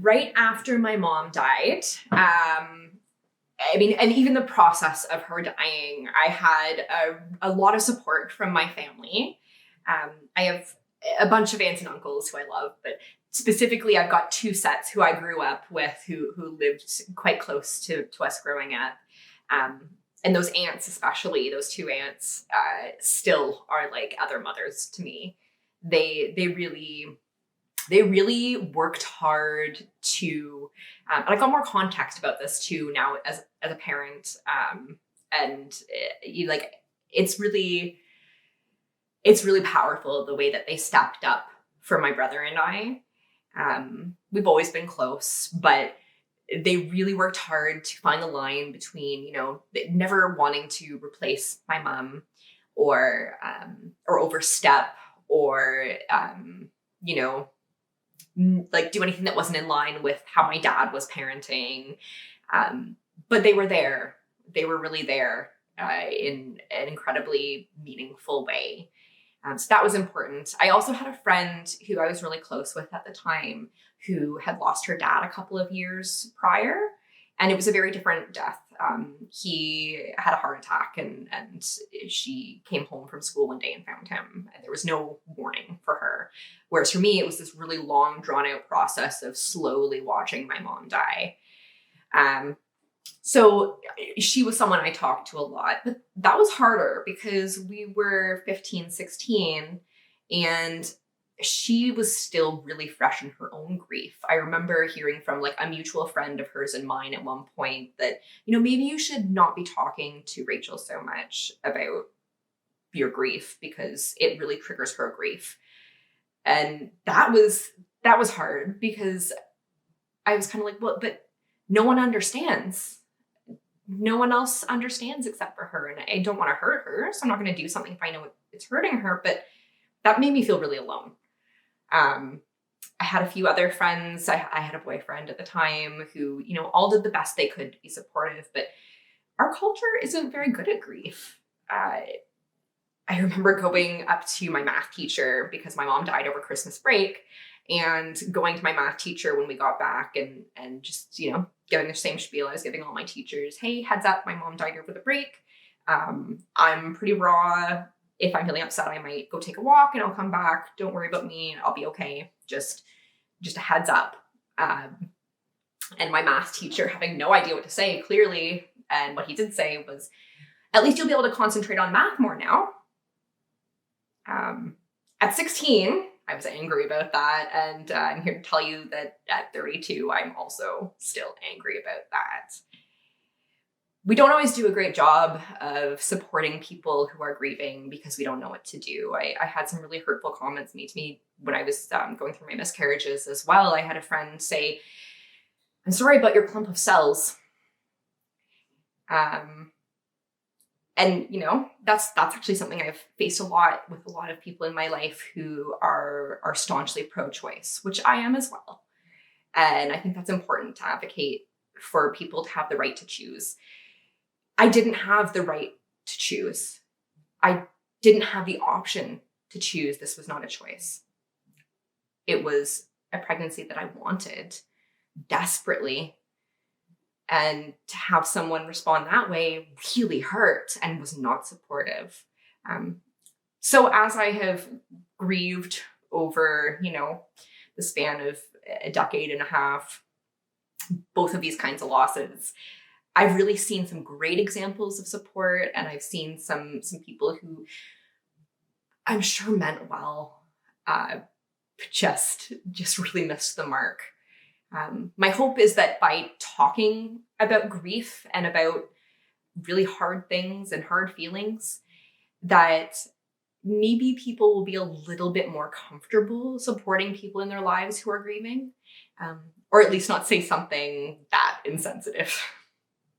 right after my mom died, I mean, and even the process of her dying, I had a lot of support from my family. I have a bunch of aunts and uncles who I love, but specifically I've got two sets who I grew up with who lived quite close to us growing up. And those aunts, especially those two aunts, still are like other mothers to me. They really worked hard to, and I got more context about this too now as a parent. And you like, it's really powerful the way that they stepped up for my brother and I. We've always been close, but they really worked hard to find the line between, never wanting to replace my mom or overstep or, like do anything that wasn't in line with how my dad was parenting. But they were there. They were really there in an incredibly meaningful way. So that was important. I also had a friend who I was really close with at the time who had lost her dad a couple of years prior. And it was a very different death. He had a heart attack and she came home from school one day and found him. And there was no warning for her. Whereas for me, it was this really long, drawn out process of slowly watching my mom die. So she was someone I talked to a lot, but that was harder because we were 15, 16, and she was still really fresh in her own grief. I remember hearing from like a mutual friend of hers and mine at one point that, maybe you should not be talking to Rachel so much about your grief because it really triggers her grief. And that was hard because I was kind of like, well, but no one understands. No one else understands except for her. And I don't want to hurt her. So I'm not going to do something if I know it's hurting her. But that made me feel really alone. I had a few other friends. I had a boyfriend at the time who, all did the best they could to be supportive. But our culture isn't very good at grief. I remember going up to my math teacher because my mom died over Christmas break, and going to my math teacher when we got back and just, giving the same spiel I was giving all my teachers. Hey, heads up, my mom died over the break. I'm pretty raw. If I'm feeling upset, I might go take a walk and I'll come back. Don't worry about me. I'll be okay. Just a heads up. And my math teacher, having no idea what to say clearly, and what he did say was, at least you'll be able to concentrate on math more now. At 16, I was angry about that. And I'm here to tell you that at 32, I'm also still angry about that. We don't always do a great job of supporting people who are grieving because we don't know what to do. I had some really hurtful comments made to me when I was going through my miscarriages as well. I had a friend say, I'm sorry about your clump of cells. And, that's actually something I've faced a lot with a lot of people in my life who are staunchly pro-choice, which I am as well. And I think that's important to advocate for people to have the right to choose. I didn't have the right to choose. I didn't have the option to choose. This was not a choice. It was a pregnancy that I wanted desperately. And to have someone respond that way really hurt and was not supportive. So as I have grieved over, the span of a decade and a half, both of these kinds of losses, I've really seen some great examples of support, and I've seen some people who I'm sure meant well, just really missed the mark. My hope is that by talking about grief and about really hard things and hard feelings, that maybe people will be a little bit more comfortable supporting people in their lives who are grieving, or at least not say something that insensitive.